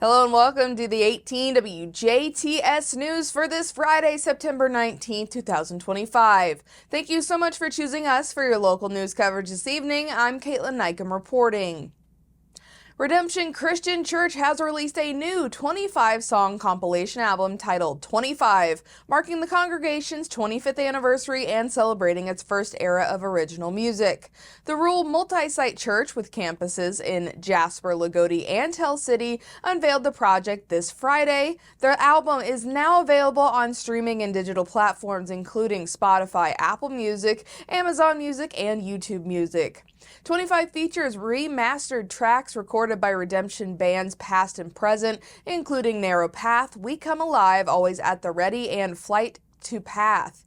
Hello and welcome to the 18 WJTS News for this Friday, September 19th, 2025. Thank you so much for choosing us for your local news coverage this evening. I'm Kaitlyn Neukam reporting. Redemption Christian Church has released a new 25-song compilation album titled 25, marking the congregation's 25th anniversary and celebrating its first era of original music. The rural multi-site church with campuses in Jasper, Lagodi, and Tell City unveiled the project this Friday. The album is now available on streaming and digital platforms including Spotify, Apple Music, Amazon Music, and YouTube Music. 25 features remastered tracks recorded by Redemption bands past and present, including Narrow Path, We Come Alive, Always at the Ready, and Flight to Path.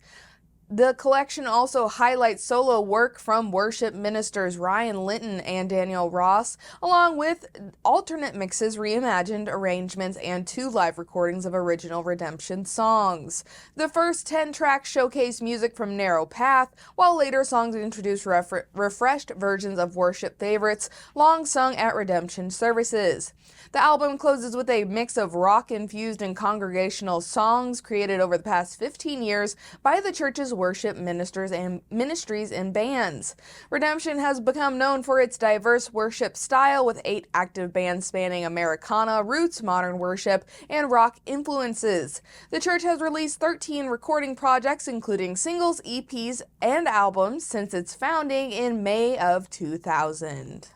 The collection also highlights solo work from worship ministers Ryan Linton and Daniel Ross, along with alternate mixes, reimagined arrangements, and 2 live recordings of original Redemption songs. The first 10 tracks showcase music from Narrow Path, while later songs introduce refreshed versions of worship favorites long sung at Redemption services. The album closes with a mix of rock-infused and congregational songs created over the past 15 years by the church's worship ministers and ministries and bands. Redemption has become known for its diverse worship style with 8 active bands spanning Americana, roots, modern worship, and rock influences. The church has released 13 recording projects including singles, EPs, and albums since its founding in May of 2000.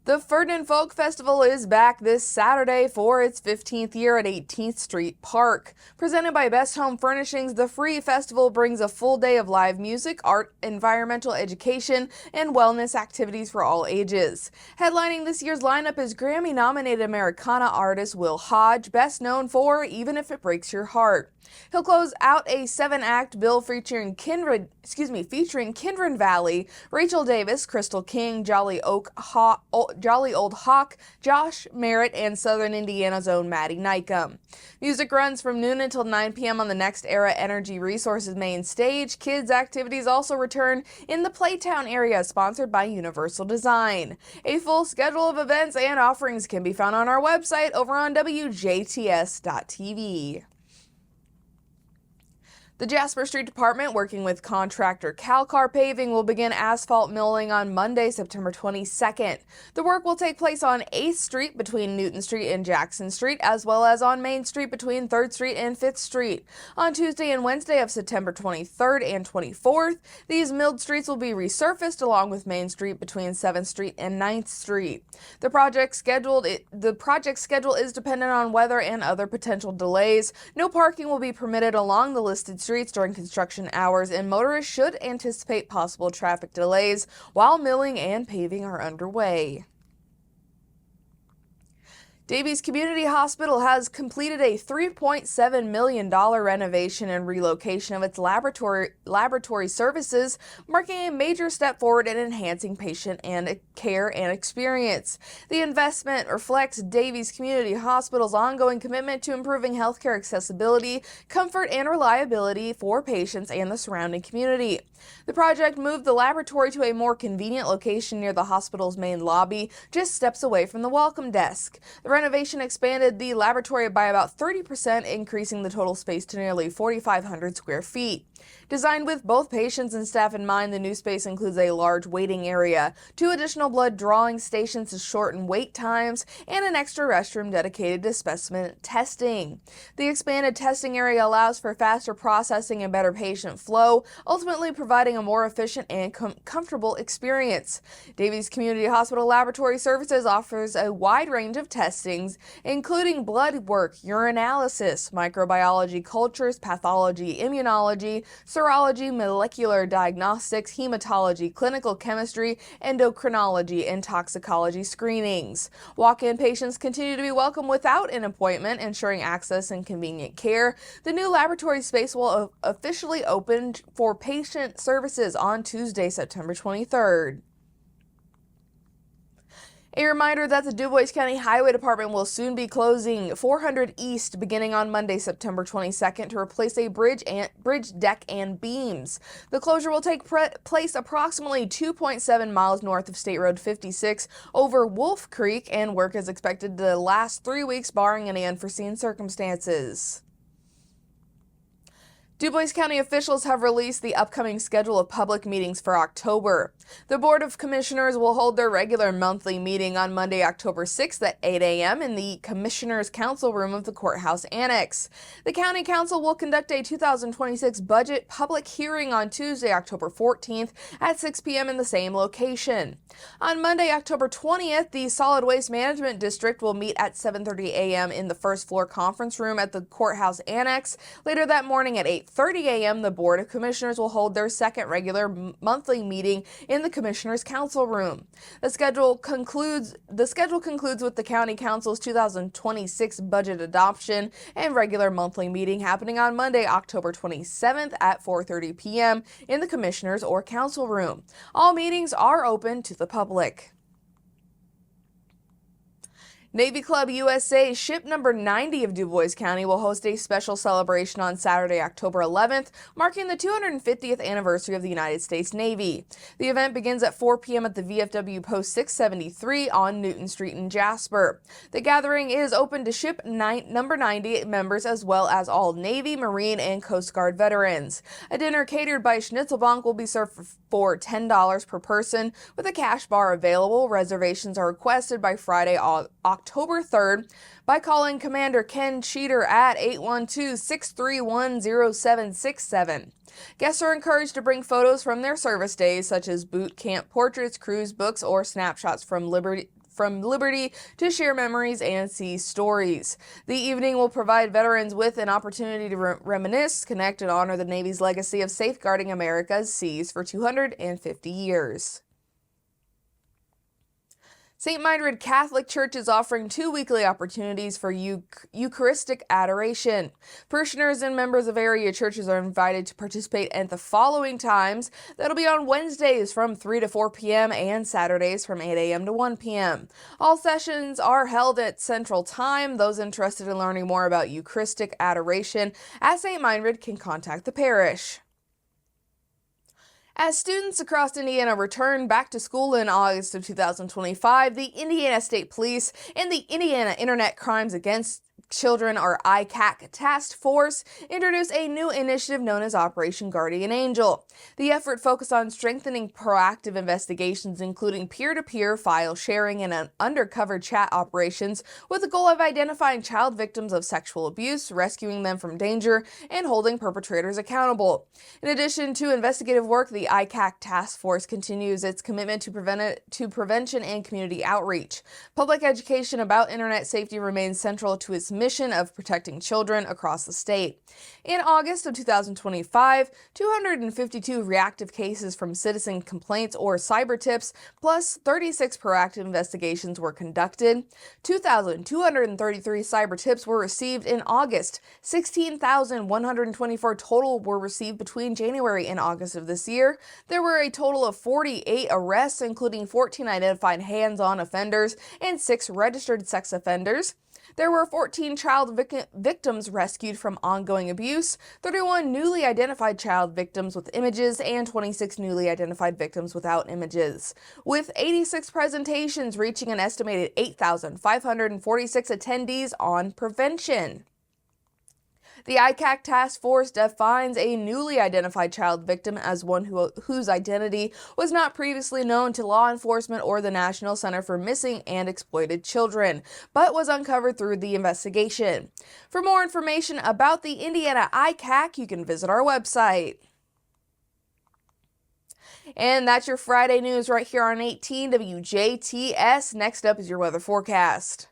The Ferdinand Folk Festival is back this Saturday for its 15th year at 18th Street Park. Presented by Best Home Furnishings, the free festival brings a full day of live music, art, environmental education, and wellness activities for all ages. Headlining this year's lineup is Grammy-nominated Americana artist Will Hodge, best known for Even If It Breaks Your Heart. He'll close out a 7-act bill featuring Kindred Valley, Rachel Davis, Crystal King, Jolly Old Hawk, Josh Merritt, and Southern Indiana's own Maddie Neukam. Music runs from noon until 9 p.m. on the Next Era Energy Resources main stage. Kids activities also return in the Playtown area, sponsored by Universal Design. A full schedule of events and offerings can be found on our website over on WJTS.tv. The Jasper Street Department, working with contractor CalCar Paving, will begin asphalt milling on Monday, September 22nd. The work will take place on 8th Street between Newton Street and Jackson Street, as well as on Main Street between 3rd Street and 5th Street. On Tuesday and Wednesday of September 23rd and 24th, these milled streets will be resurfaced along with Main Street between 7th Street and 9th Street. The project schedule is dependent on weather and other potential delays. No parking will be permitted along the listed streets during construction hours, and motorists should anticipate possible traffic delays while milling and paving are underway. Davies Community Hospital has completed a $3.7 million renovation and relocation of its laboratory services, marking a major step forward in enhancing patient and care and experience. The investment reflects Davies Community Hospital's ongoing commitment to improving healthcare accessibility, comfort, and reliability for patients and the surrounding community. The project moved the laboratory to a more convenient location near the hospital's main lobby, just steps away from the welcome desk. The renovation expanded the laboratory by about 30%, increasing the total space to nearly 4,500 square feet. Designed with both patients and staff in mind, the new space includes a large waiting area, 2 additional blood drawing stations to shorten wait times, and an extra restroom dedicated to specimen testing. The expanded testing area allows for faster processing and better patient flow, ultimately providing a more efficient and comfortable experience. Davies Community Hospital Laboratory Services offers a wide range of testings, including blood work, urinalysis, microbiology cultures, pathology, immunology, serology, molecular diagnostics, hematology, clinical chemistry, endocrinology, and toxicology screenings. Walk-in patients continue to be welcome without an appointment, ensuring access and convenient care. The new laboratory space will officially open for patient services on Tuesday, September 23rd. A reminder that the Dubois County Highway Department will soon be closing 400 East beginning on Monday, September 22nd to replace a bridge deck and beams. The closure will take place approximately 2.7 miles north of State Road 56 over Wolf Creek, and work is expected to last 3 weeks barring any unforeseen circumstances. Dubois County officials have released the upcoming schedule of public meetings for October. The Board of Commissioners will hold their regular monthly meeting on Monday, October 6th at 8 a.m. in the Commissioners' Council Room of the Courthouse Annex. The County Council will conduct a 2026 budget public hearing on Tuesday, October 14th at 6 p.m. in the same location. On Monday, October 20th, the Solid Waste Management District will meet at 7:30 a.m. in the first floor conference room at the Courthouse Annex. Later that morning at 8:30 a.m., the Board of Commissioners will hold their second regular monthly meeting in the Commissioners' Council Room. The schedule concludes with the County Council's 2026 budget adoption and regular monthly meeting happening on Monday, October 27th at 4:30 p.m. in the Commissioners' or Council Room. All meetings are open to the public. Navy Club USA ship number 90 of Dubois County will host a special celebration on Saturday, October 11th, marking the 250th anniversary of the United States Navy. The event begins at 4 p.m. at the VFW Post 673 on Newton Street in Jasper. The gathering is open to ship number 90 members as well as all Navy, Marine, and Coast Guard veterans. A dinner catered by Schnitzelbank will be served for $10 per person with a cash bar available. Reservations are requested by Friday, October 3rd by calling Commander Ken Cheater at 812-631-0767. Guests are encouraged to bring photos from their service days, such as boot camp portraits, cruise books, or snapshots from Liberty to share memories and see stories. The evening will provide veterans with an opportunity to reminisce, connect, and honor the Navy's legacy of safeguarding America's seas for 250 years. St. Mildred Catholic Church is offering 2 weekly opportunities for Eucharistic adoration. Parishioners and members of area churches are invited to participate at the following times. That'll be on Wednesdays from 3 to 4 p.m. and Saturdays from 8 a.m. to 1 p.m. All sessions are held at Central Time. Those interested in learning more about Eucharistic adoration at St. Mildred can contact the parish. As students across Indiana return back to school in August of 2025, the Indiana State Police and the Indiana Internet Crimes Against Children, or ICAC Task Force, introduced a new initiative known as Operation Guardian Angel. The effort focused on strengthening proactive investigations, including peer-to-peer file sharing and undercover chat operations, with the goal of identifying child victims of sexual abuse, rescuing them from danger, and holding perpetrators accountable. In addition to investigative work, the ICAC Task Force continues its commitment to prevention and community outreach. Public education about internet safety remains central to its mission of protecting children across the state. In August of 2025, 252 reactive cases from citizen complaints or cyber tips, plus 36 proactive investigations were conducted. 2,233 cyber tips were received in August. 16,124 total were received between January and August of this year. There were a total of 48 arrests, including 14 identified hands-on offenders and 6 registered sex offenders. There were 14 child victims rescued from ongoing abuse, 31 newly identified child victims with images, and 26 newly identified victims without images, with 86 presentations reaching an estimated 8,546 attendees on prevention. The ICAC Task Force defines a newly identified child victim as one whose identity was not previously known to law enforcement or the National Center for Missing and Exploited Children, but was uncovered through the investigation. For more information about the Indiana ICAC, you can visit our website. And that's your Friday news right here on 18 WJTS. Next up is your weather forecast.